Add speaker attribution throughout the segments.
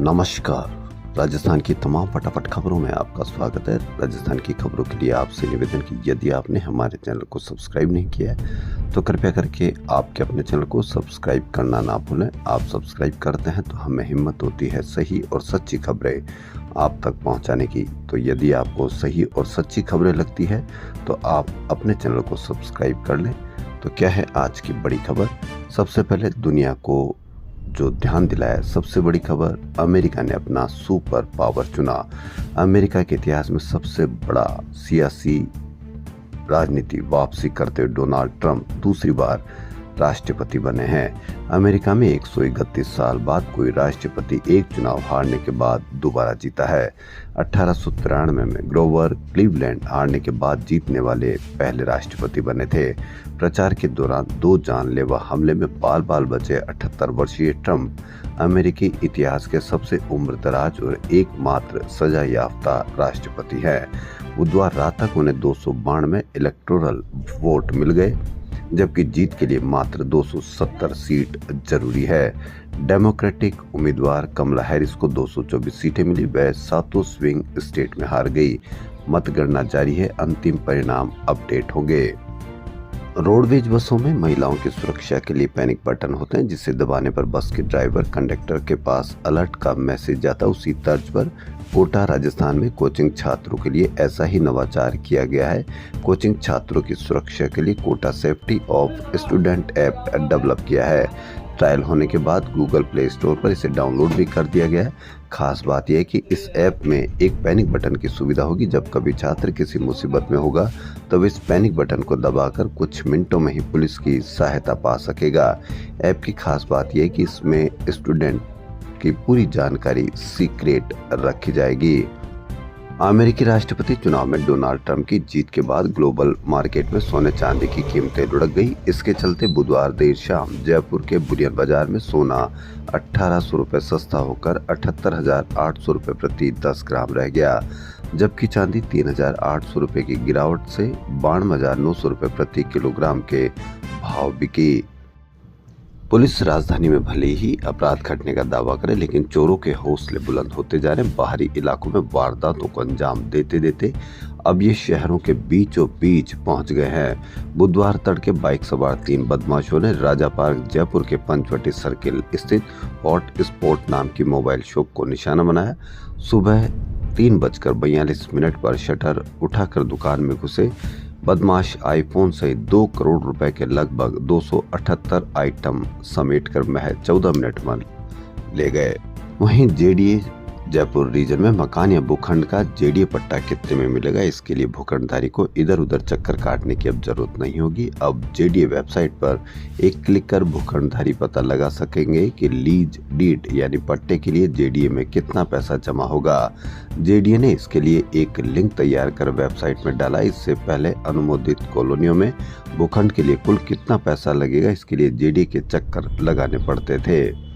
Speaker 1: नमस्कार। राजस्थान की तमाम फटाफट खबरों में आपका स्वागत है। राजस्थान की खबरों के लिए आपसे निवेदन कि यदि आपने हमारे चैनल को सब्सक्राइब नहीं किया है तो कृपया करके आपके अपने चैनल को सब्सक्राइब करना ना भूलें। आप सब्सक्राइब करते हैं तो हमें हिम्मत होती है सही और सच्ची खबरें आप तक पहुंचाने की। तो यदि आपको सही और सच्ची खबरें लगती है तो आप अपने चैनल को सब्सक्राइब कर लें। तो क्या है आज की बड़ी खबर? सबसे पहले दुनिया को जो ध्यान दिलाया, सबसे बड़ी खबर, अमेरिका ने अपना सुपर पावर चुना। अमेरिका के इतिहास में सबसे बड़ा सियासी राजनीति वापसी करते हुए डोनाल्ड ट्रंप दूसरी बार राष्ट्रपति बने हैं। अमेरिका में 131 साल बाद कोई राष्ट्रपति एक चुनाव हारने के बाद दोबारा जीता है। 1893 में ग्रोवर क्लीवलैंड हारने के बाद जीतने वाले पहले राष्ट्रपति बने थे। प्रचार के दौरान 2 जानलेवा हमले में बाल बाल बचे 78 वर्षीय ट्रंप अमेरिकी इतिहास के सबसे उम्रदराज और एकमात्र सजा याफ्ता राष्ट्रपति हैं। बुधवार रात तक उन्हें 292 इलेक्टोरल वोट मिल गए, जबकि जीत के लिए मात्र 270 सीट जरूरी है। डेमोक्रेटिक उम्मीदवार कमला हैरिस को 224 सीटें मिली। वह 7 स्विंग स्टेट में हार गई। मतगणना जारी है, अंतिम परिणाम अपडेट होंगे। रोडवेज बसों में महिलाओं की सुरक्षा के लिए पैनिक बटन होते हैं, जिसे दबाने पर बस के ड्राइवर कंडक्टर के पास अलर्ट का मैसेज जाता है। उसी तर्ज पर कोटा राजस्थान में कोचिंग छात्रों के लिए ऐसा ही नवाचार किया गया है। कोचिंग छात्रों की सुरक्षा के लिए Kota safety of student app develop किया है। ट्रायल होने के बाद गूगल प्ले स्टोर पर इसे डाउनलोड भी कर दिया गया है। खास बात यह है कि इस ऐप में एक पैनिक बटन की सुविधा होगी। जब कभी छात्र किसी मुसीबत में होगा तब इस पैनिक बटन को दबाकर कुछ मिनटों में ही पुलिस की सहायता पा सकेगा। ऐप की खास बात यह है कि इसमें स्टूडेंट की पूरी जानकारी सीक्रेट रखी जाएगी। अमेरिकी राष्ट्रपति चुनाव में डोनाल्ड ट्रंप की जीत के बाद ग्लोबल मार्केट में सोने चांदी की कीमतें लुढ़क गई। इसके चलते बुधवार देर शाम जयपुर के बुलियन बाजार में सोना 1800 रुपये सस्ता होकर 78,800 रुपये प्रति 10 ग्राम रह गया, जबकि चांदी 3,800 रुपये की गिरावट से 92,900 रुपये प्रति किलोग्राम के भाव बिकी। पुलिस राजधानी में भले ही अपराध घटने का दावा करे, लेकिन चोरों के हौसले बुलंद होते जा रहे हैं। बाहरी इलाकों में वारदातों को अंजाम देते देते अब ये शहरों के बीचों बीच पहुंच गए हैं। बुधवार तड़के बाइक सवार 3 बदमाशों ने राजा पार्क जयपुर के पंचवटी सर्किल स्थित हॉट स्पॉट नाम की मोबाइल शॉप को निशाना बनाया। सुबह 3:42 पर शटर उठाकर दुकान में घुसे। बदमाश आईफोन सहित 2 करोड़ रुपए के लगभग 278 आइटम समेटकर महज 14 मिनट में ले गए। वहीं जेडीए जयपुर रीजन में मकान या भूखंड का जेडीए पट्टा कितने में मिलेगा, इसके लिए भूखंडधारी को इधर उधर चक्कर काटने की अब जरूरत नहीं होगी। अब जेडीए वेबसाइट पर एक क्लिक कर भूखंडधारी पता लगा सकेंगे कि लीज डीड यानी पट्टे के लिए जेडीए में कितना पैसा जमा होगा। जेडीए ने इसके लिए एक लिंक तैयार कर वेबसाइट में डाला। इससे पहले अनुमोदित कॉलोनियों में भूखंड के लिए कुल कितना पैसा लगेगा, इसके लिए जेडीए के चक्कर लगाने पड़ते थे।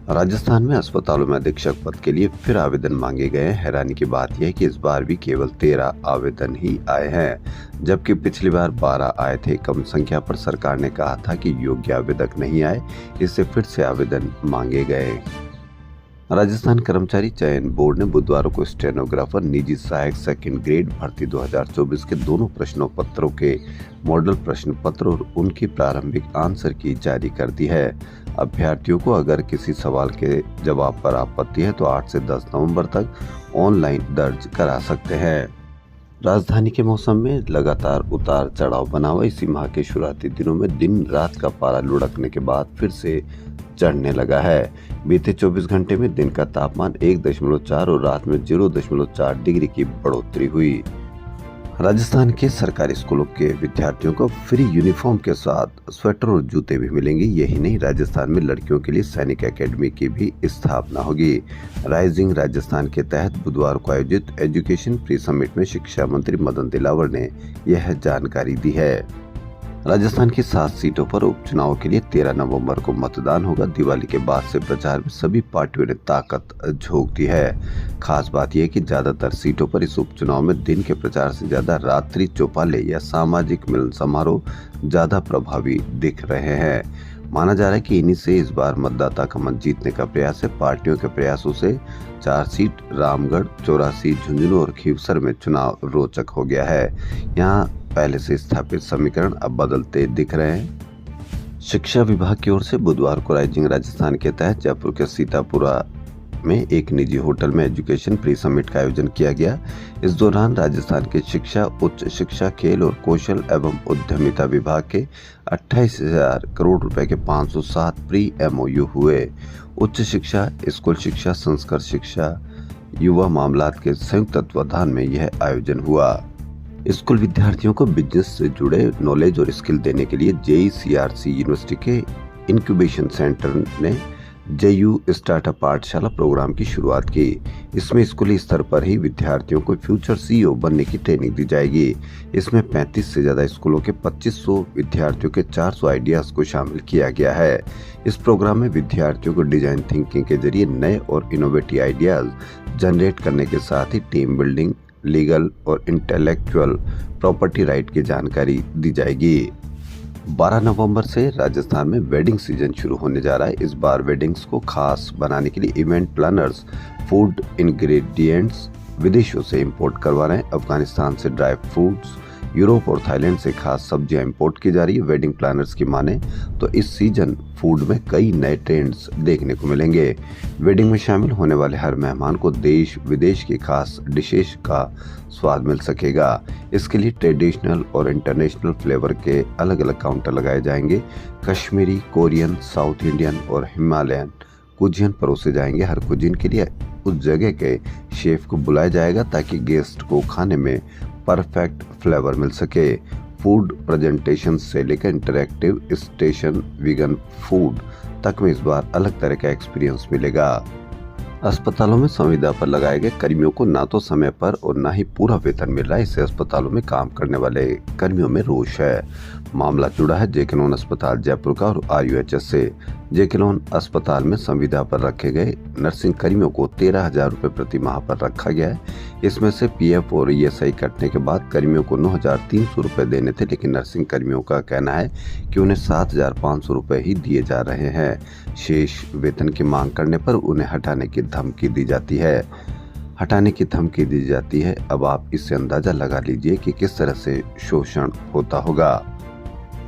Speaker 1: राजस्थान में अस्पतालों में अधीक्षक पद के लिए फिर आवेदन मांगे गए हैं। हैरानी की बात यह है कि इस बार भी केवल 13 आवेदन ही आए हैं, जबकि पिछली बार 12 आए थे। कम संख्या पर सरकार ने कहा था कि योग्य आवेदक नहीं आए, इससे फिर से आवेदन मांगे गए। राजस्थान कर्मचारी चयन बोर्ड ने बुधवार को स्टेनोग्राफर निजी सहायक सेकंड ग्रेड भर्ती 2024 के दोनों प्रश्नों पत्रों के मॉडल प्रश्न पत्र और उनकी प्रारंभिक आंसर की जारी कर दी है। अभ्यर्थियों को अगर किसी सवाल के जवाब पर आपत्ति है तो 8 से 10 नवंबर तक ऑनलाइन दर्ज करा सकते हैं। राजधानी के मौसम में लगातार उतार चढ़ाव बना हुआ। इसी माह के शुरुआती दिनों में दिन रात का पारा लुढ़कने के बाद फिर से चढ़ने लगा है। बीते 24 घंटे में दिन का तापमान 1.4 और रात में 0.4 डिग्री की बढ़ोतरी हुई। राजस्थान के सरकारी स्कूलों के विद्यार्थियों को फ्री यूनिफॉर्म के साथ स्वेटर और जूते भी मिलेंगे। यही नहीं, राजस्थान में लड़कियों के लिए सैनिक एकेडमी की भी स्थापना होगी। राइजिंग राजस्थान के तहत बुधवार को आयोजित एजुकेशन प्री समिट में शिक्षा मंत्री मदन दिलावर ने यह जानकारी दी है। राजस्थान की 7 सीटों पर उपचुनाव के लिए 13 नवंबर को मतदान होगा। दिवाली के बाद से प्रचार में सभी पार्टियों ने ताकत झोंक दी है। खास बात यह है कि ज्यादातर सीटों पर इस उपचुनाव में दिन के प्रचार से ज्यादा रात्रि चौपाले या सामाजिक मिलन समारोह ज्यादा प्रभावी दिख रहे हैं। माना जा रहा है कि इन्हीं से इस बार मतदाता का मन जीतने का प्रयास है। पार्टियों के प्रयासों से 4 सीट रामगढ़, 84 झुंझुनू और खीवसर में चुनाव रोचक हो गया है। यहाँ पहले से स्थापित समीकरण अब बदलते दिख रहे हैं। शिक्षा विभाग की ओर से बुधवार को राइजिंग राजस्थान के तहत जयपुर के सीतापुरा में एक निजी होटल में एजुकेशन प्री समिट का आयोजन किया गया। इस दौरान राजस्थान के शिक्षा, उच्च शिक्षा, खेल और कौशल एवं उद्यमिता विभाग के 28,000 करोड़ रुपए के 507 प्री एमओयू हुए। उच्च शिक्षा, स्कूल शिक्षा, संस्कृत शिक्षा, युवा मामलात के संयुक्त तत्वाधान में यह आयोजन हुआ। स्कूल विद्यार्थियों को बिजनेस से जुड़े नॉलेज और स्किल देने के लिए JECRC यूनिवर्सिटी के इंक्यूबेशन सेंटर ने JU स्टार्टअप पाठशाला प्रोग्राम की शुरुआत की। इसमें स्कूली स्तर पर ही विद्यार्थियों को फ्यूचर CEO बनने की ट्रेनिंग दी जाएगी। इसमें 35 से ज्यादा स्कूलों के 2500 विद्यार्थियों के 400 आइडियाज को शामिल किया गया है। इस प्रोग्राम में विद्यार्थियों को डिजाइन थिंकिंग के जरिए नए और इनोवेटिव आइडियाज जनरेट करने के साथ ही टीम बिल्डिंग, लीगल और इंटेलेक्चुअल प्रॉपर्टी राइट की जानकारी दी जाएगी। 12 नवंबर से राजस्थान में वेडिंग सीजन शुरू होने जा रहा है। इस बार वेडिंग्स को खास बनाने के लिए इवेंट प्लानर्स फूड इंग्रेडिएंट्स विदेशों से इंपोर्ट करवा रहे हैं। अफगानिस्तान से ड्राई फ्रूट्स, यूरोप और थाईलैंड से खास सब्जियां इंपोर्ट की जा रही है। वेडिंग प्लानर्स की माने तो इस सीजन फूड में कई नए ट्रेंड्स देखने को मिलेंगे। वेडिंग में शामिल होने वाले हर मेहमान को देश विदेश की खास डिशेस का स्वाद मिल सकेगा। इसके लिए ट्रेडिशनल और इंटरनेशनल फ्लेवर के अलग अलग काउंटर लगाए जाएंगे। कश्मीरी, कोरियन, साउथ इंडियन और हिमालयन कुजिन परोसे जाएंगे। हर कुजिन के लिए उस जगह के शेफ को बुलाया जाएगा ताकि गेस्ट को खाने में परफेक्ट फ्लेवर मिल सके। फूड प्रेजेंटेशन से लेकर इंटरैक्टिव स्टेशन वीगन फूड तक में इस बार अलग तरह का एक्सपीरियंस मिलेगा। अस्पतालों में संविदा पर लगाए गए कर्मियों को ना तो समय पर और ना ही पूरा वेतन मिल रहा है। इससे अस्पतालों में काम करने वाले कर्मियों में रोष है। मामला जुड़ा है JK लोन अस्पताल जयपुर का और RUHS से। JK लोन अस्पताल में संविदा पर रखे गए नर्सिंग कर्मियों को 13,000 रुपए प्रति माह पर रखा गया है। इसमें से PF और ESI कटने के बाद कर्मियों को 9,300 रुपए देने थे, लेकिन नर्सिंग कर्मियों का कहना है कि उन्हें 7,500 रुपए ही दिए जा रहे हैं। शेष वेतन की मांग करने पर उन्हें हटाने की धमकी दी जाती है। अब आप इससे अंदाजा लगा लीजिए कि किस तरह से शोषण होता होगा।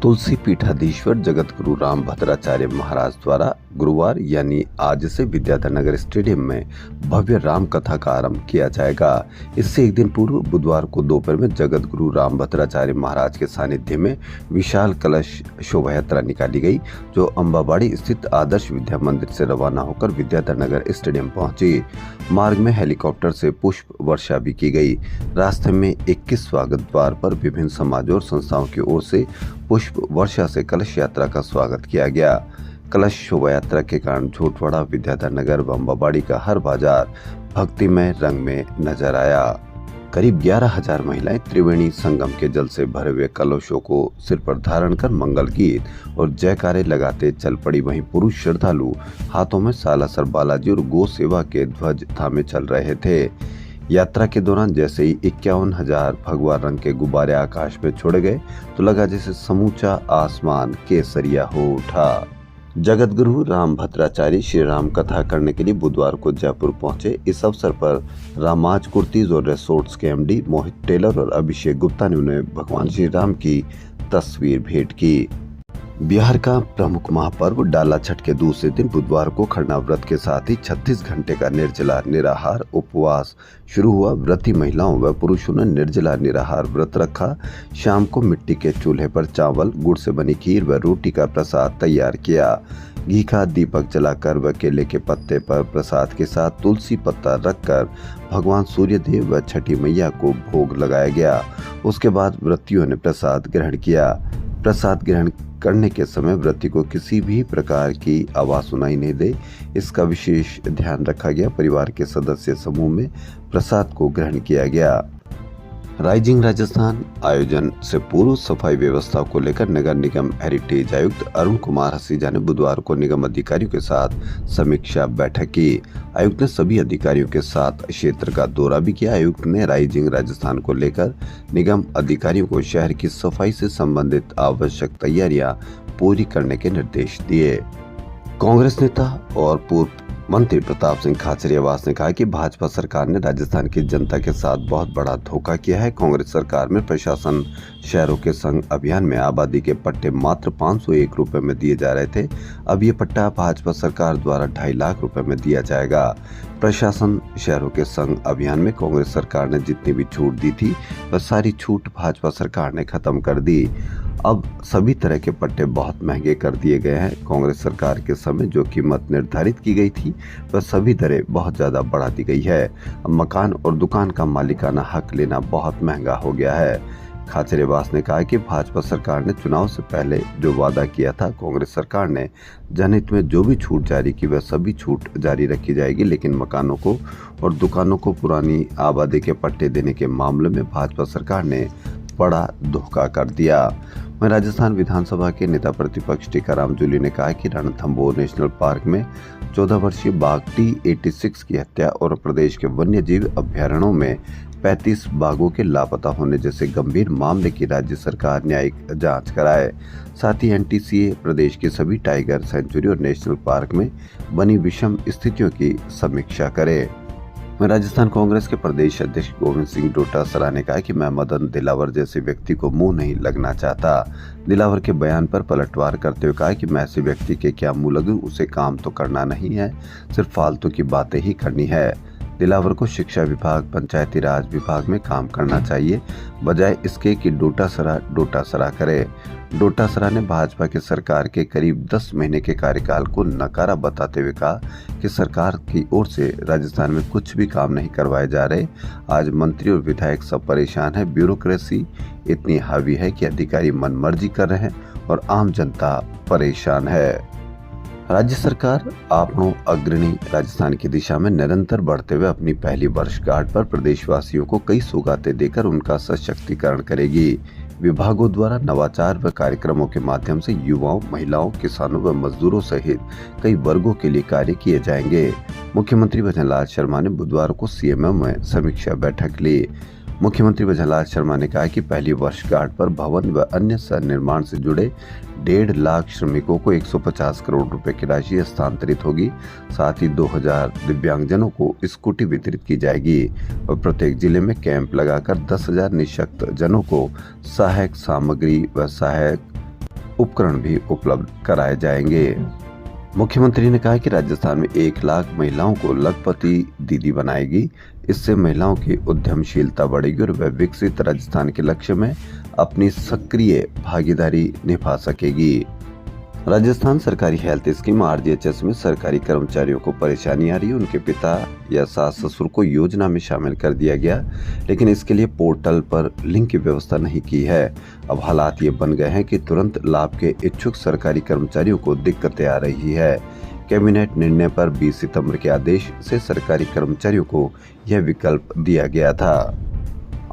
Speaker 1: तुलसी पीठाधीश्वर जगत गुरु राम भद्राचार्य महाराज द्वारा गुरुवार यानी आज से विद्याधर नगर स्टेडियम में भव्य राम कथा का आरंभ किया जाएगा। इससे एक दिन पूर्व बुधवार को दोपहर में जगत गुरु राम भद्राचार्य महाराज के सानिध्य में विशाल कलश शोभा यात्रा निकाली गई, जो अम्बाबाड़ी स्थित आदर्श विद्या मंदिर से रवाना होकर विद्याधर नगर स्टेडियम पहुंची। मार्ग में हेलीकॉप्टर से पुष्प वर्षा भी की गई। रास्ते में 21 स्वागत द्वार पर विभिन्न समाजों और संस्थाओं की ओर से पुष्प वर्षा से कलश यात्रा का स्वागत किया गया। कलश शोभा यात्रा के कारण झोटवाड़ा, विद्याधर नगर व अम्बाबाड़ी का हर बाजार भक्तिमय रंग में नजर आया। करीब 11,000 महिलाएं त्रिवेणी संगम के जल से भरे हुए कलशों को सिर पर धारण कर मंगल गीत और जयकारे लगाते चल पड़ी। वहीं पुरुष श्रद्धालु हाथों में सालासर बालाजी और गौ सेवा के ध्वज थामे चल रहे थे। यात्रा के दौरान जैसे ही 51,000 भगवा रंग के गुब्बारे आकाश में छोड़े गए तो लगा जैसे समूचा आसमान केसरिया हो उठा। जगत गुरु राम भद्राचार्य श्री राम कथा करने के लिए बुधवार को जयपुर पहुंचे। इस अवसर पर रामाज कुर्तीज और रिसोर्ट्स के MD मोहित टेलर और अभिषेक गुप्ता ने उन्हें भगवान श्री राम की तस्वीर भेंट की। बिहार का प्रमुख महापर्व डाला छठ के दूसरे दिन बुधवार को खरना व्रत के साथ ही 36 घंटे का निर्जला निराहार उपवास शुरू हुआ। व्रती महिलाओं व पुरुषों ने निर्जला निराहार व्रत रखा। शाम को मिट्टी के चूल्हे पर चावल, गुड़ से बनी खीर व रोटी का प्रसाद तैयार किया। घी का दीपक जलाकर व केले के पत्ते पर प्रसाद के साथ तुलसी पत्ता रखकर भगवान सूर्यदेव व छठी मैया को भोग लगाया गया। उसके बाद व्रतियों ने प्रसाद ग्रहण किया। प्रसाद ग्रहण करने के समय व्रती को किसी भी प्रकार की आवाज सुनाई नहीं दे, इसका विशेष ध्यान रखा गया। परिवार के सदस्य समूह में प्रसाद को ग्रहण किया गया। राइजिंग राजस्थान आयोजन से पूर्व सफाई व्यवस्था को लेकर नगर निगम हेरिटेज आयुक्त अरुण कुमार हसीजा ने बुधवार को निगम अधिकारियों के साथ समीक्षा बैठक की। आयुक्त ने सभी अधिकारियों के साथ क्षेत्र का दौरा भी किया। आयुक्त ने राइजिंग राजस्थान को लेकर निगम अधिकारियों को शहर की सफाई से संबंधित आवश्यक तैयारियां पूरी करने के निर्देश दिए। कांग्रेस नेता और पूर्व मंत्री प्रताप सिंह खाचरियावास ने कहा कि भाजपा सरकार ने राजस्थान की जनता के साथ बहुत बड़ा धोखा किया है। कांग्रेस सरकार में प्रशासन शहरों के संग अभियान में आबादी के पट्टे मात्र 501 रुपए में दिए जा रहे थे। अब ये पट्टा भाजपा सरकार द्वारा 2.5 लाख रुपए में दिया जाएगा। प्रशासन शहरों के संग अभियान में कांग्रेस सरकार ने जितनी भी छूट दी थी वह सारी छूट भाजपा सरकार ने खत्म कर दी। अब सभी तरह के पट्टे बहुत महंगे कर दिए गए हैं। कांग्रेस सरकार के समय जो कीमत निर्धारित की गई थी वह सभी दरें बहुत ज्यादा बढ़ा दी गई है। अब मकान और दुकान का मालिकाना हक लेना बहुत महंगा हो गया है। खाचरियावास ने कहा कि भाजपा सरकार ने चुनाव से पहले जो वादा किया था, कांग्रेस सरकार ने जनहित में जो भी छूट जारी की वह सभी छूट जारी रखी जाएगी, लेकिन मकानों को और दुकानों को पुरानी आबादी के पट्टे देने के मामले में भाजपा सरकार ने बड़ा धोखा कर दिया। वहीं राजस्थान विधानसभा के नेता प्रतिपक्ष टीकाराम जूली ने कहा कि रणथंभौर नेशनल पार्क में 14 वर्षीय बाघ T86 की हत्या और प्रदेश के वन्य जीव अभ्यारण्यों में 35 बाघों के लापता होने जैसे गंभीर मामले की राज्य सरकार न्यायिक जांच कराए। साथ ही NTCA प्रदेश के सभी टाइगर सेंचुरी और नेशनल पार्क में बनी विषम स्थितियों की समीक्षा करे। राजस्थान कांग्रेस के प्रदेश अध्यक्ष गोविंद सिंह डोटासरा ने कहा कि मैं मदन दिलावर जैसे व्यक्ति को मुंह नहीं लगना चाहता। दिलावर के बयान पर पलटवार करते हुए कहा कि मैं ऐसे व्यक्ति के क्या मुंह लगूं, उसे काम तो करना नहीं है, सिर्फ फालतू की बातें ही करनी है। दिलावर को शिक्षा विभाग, पंचायती राज विभाग में काम करना चाहिए, बजाय इसके कि डोटासरा करे। डोटासरा ने भाजपा की सरकार के करीब 10 महीने के कार्यकाल को नकारा बताते हुए कहा कि सरकार की ओर से राजस्थान में कुछ भी काम नहीं करवाए जा रहे। आज मंत्री और विधायक सब परेशान है। ब्यूरोक्रेसी इतनी हावी है कि अधिकारी मनमर्जी कर रहे हैं और आम जनता परेशान है। राज्य सरकार आपनों अग्रणी राजस्थान की दिशा में निरंतर बढ़ते हुए अपनी पहली वर्षगांठ पर प्रदेशवासियों को कई सौगातें देकर उनका सशक्तिकरण करेगी। विभागों द्वारा नवाचार व कार्यक्रमों के माध्यम से युवाओं, महिलाओं, किसानों व मजदूरों सहित कई वर्गों के लिए कार्य किए जाएंगे। मुख्यमंत्री भजनलाल शर्मा ने बुधवार को CMO में समीक्षा बैठक ली। मुख्यमंत्री भजनलाल शर्मा ने कहा कि पहली वर्षगांठ पर भवन व अन्य निर्माण से जुड़े 1.5 लाख श्रमिकों को 150 करोड़ रुपए की राशि हस्तांतरित होगी। साथ ही 2000 दिव्यांगजनों को स्कूटी वितरित की जाएगी और प्रत्येक जिले में कैंप लगाकर 10,000 निःशक्त जनों को सहायक सामग्री व सहायक उपकरण भी उपलब्ध कराए जाएंगे। मुख्यमंत्री ने कहा कि राजस्थान में 1 लाख महिलाओं को लखपति दीदी बनाएगी। इससे महिलाओं की उद्यमशीलता बढ़ेगी और वह विकसित राजस्थान के लक्ष्य में अपनी सक्रिय भागीदारी निभा सकेगी। राजस्थान सरकारी हेल्थ स्कीम RGHS में सरकारी कर्मचारियों को परेशानी आ रही है। उनके पिता या सास ससुर को योजना में शामिल कर दिया गया, लेकिन इसके लिए पोर्टल पर लिंक की व्यवस्था नहीं की है। अब हालात ये बन गए हैं कि तुरंत लाभ के इच्छुक सरकारी कर्मचारियों को दिक्कतें आ रही है। कैबिनेट निर्णय पर 20 सितंबर के आदेश से सरकारी कर्मचारियों को यह विकल्प दिया गया था।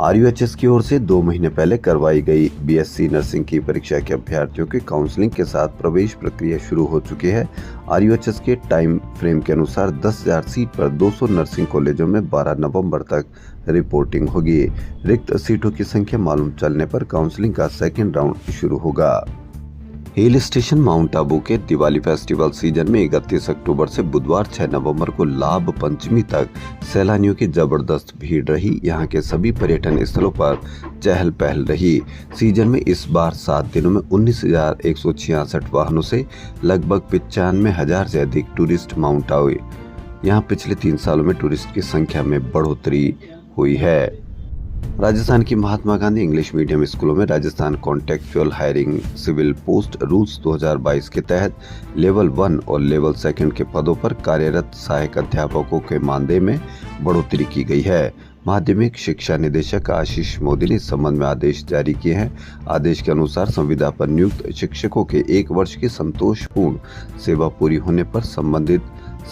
Speaker 1: RUHS की ओर से 2 महीने पहले करवाई गई BSc नर्सिंग की परीक्षा के अभ्यर्थियों की काउंसलिंग के साथ प्रवेश प्रक्रिया शुरू हो चुकी है। RUHS के टाइम फ्रेम के अनुसार 10,000 सीट पर 200 नर्सिंग कॉलेजों में 12 नवंबर तक रिपोर्टिंग होगी। रिक्त सीटों की संख्या मालूम चलने पर काउंसलिंग का सेकेंड राउंड शुरू होगा। हिल स्टेशन माउंट आबू के दिवाली फेस्टिवल सीजन में 31 अक्टूबर से बुधवार 6 नवंबर को लाभ पंचमी तक सैलानियों की जबरदस्त भीड़ रही। यहां के सभी पर्यटन स्थलों पर चहल पहल रही। सीजन में इस बार 7 दिनों में 19,166 वाहनों से लगभग 95,000 से अधिक टूरिस्ट माउंट आए। यहां पिछले 3 सालों में टूरिस्ट की संख्या में बढ़ोतरी हुई है। राजस्थान की महात्मा गांधी इंग्लिश मीडियम स्कूलों में Rajasthan contractual hiring civil post rules 2022 के तहत लेवल 1 और लेवल 2 के पदों पर कार्यरत सहायक अध्यापकों के मानदेय में बढ़ोतरी की गई है। माध्यमिक शिक्षा निदेशक आशीष मोदी ने इस संबंध में आदेश जारी किए हैं। आदेश के अनुसार संविदा पर नियुक्त शिक्षकों के 1 वर्ष की संतोषपूर्ण सेवा पूरी होने पर संबंधित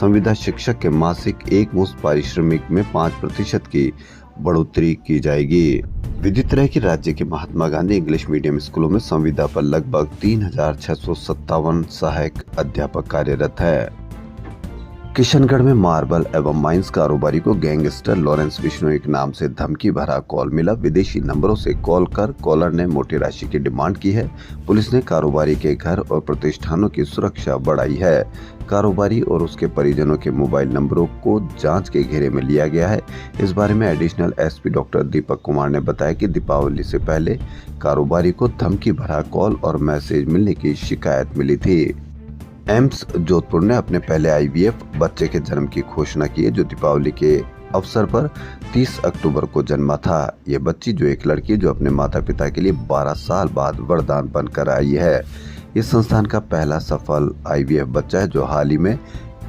Speaker 1: संविदा शिक्षक के मासिक एकमुश्त पारिश्रमिक में 5% की बढ़ोतरी की जाएगी। विदित रहे कि राज्य के महात्मा गांधी इंग्लिश मीडियम स्कूलों में संविदा पर लगभग 3,657 सहायक अध्यापक कार्यरत है। किशनगढ़ में मार्बल एवं माइंस कारोबारी को गैंगस्टर लॉरेंस बिश्नोई के नाम से धमकी भरा कॉल मिला। विदेशी नंबरों से कॉल कर कॉलर ने मोटी राशि की डिमांड की है। पुलिस ने कारोबारी के घर और प्रतिष्ठानों की सुरक्षा बढ़ाई है। कारोबारी और उसके परिजनों के मोबाइल नंबरों को जांच के घेरे में लिया गया है। इस बारे में additional SP doctor Deepak Kumar ने बताया कि दीपावली से पहले कारोबारी को धमकी भरा कॉल और मैसेज मिलने की शिकायत मिली थी। एम्स जोधपुर ने अपने पहले आईवीएफ बच्चे के जन्म की घोषणा की है, जो दीपावली के अवसर पर 30 अक्टूबर को जन्मा था। ये बच्ची जो एक लड़की जो अपने माता पिता के लिए 12 साल बाद वरदान बनकर आई है। इस संस्थान का पहला सफल आईवीएफ बच्चा है, जो हाल ही में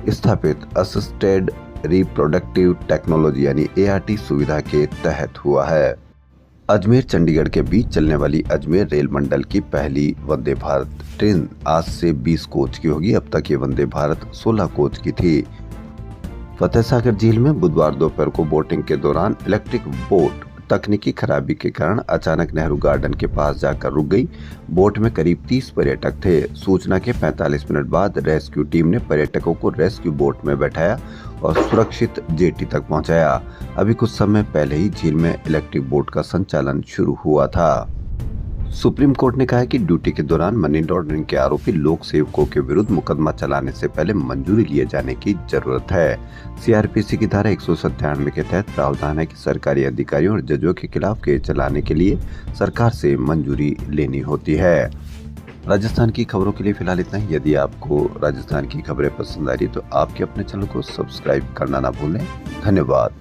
Speaker 1: स्थापित असिस्टेड रिप्रोडक्टिव टेक्नोलॉजी यानी ART सुविधा के तहत हुआ है। अजमेर चंडीगढ़ के बीच चलने वाली अजमेर रेल मंडल की पहली वंदे भारत ट्रेन आज से 20 कोच की होगी। अब तक ये वंदे भारत 16 कोच की थी। फतेह सागर झील में बुधवार दोपहर को बोटिंग के दौरान इलेक्ट्रिक बोट तकनीकी खराबी के कारण अचानक नेहरू गार्डन के पास जाकर रुक गई। बोट में करीब 30 पर्यटक थे। सूचना के 45 मिनट बाद रेस्क्यू टीम ने पर्यटकों को रेस्क्यू बोट में बैठाया और सुरक्षित जेटी तक पहुंचाया। अभी कुछ समय पहले ही झील में इलेक्ट्रिक बोट का संचालन शुरू हुआ था। सुप्रीम कोर्ट ने कहा है कि ड्यूटी के दौरान मनी लॉन्ड्रिंग के आरोपी लोक सेवकों के विरुद्ध मुकदमा चलाने से पहले मंजूरी लिए जाने की जरूरत है। CRPC की धारा 197 के तहत प्रावधान है कि सरकारी अधिकारियों और जजों के खिलाफ केस चलाने के लिए सरकार से मंजूरी लेनी होती है। राजस्थान की खबरों के लिए फिलहाल इतना ही। यदि आपको राजस्थान की खबरें पसंद आ रही तो आपके अपने चैनल को सब्सक्राइब करना ना भूलें। धन्यवाद।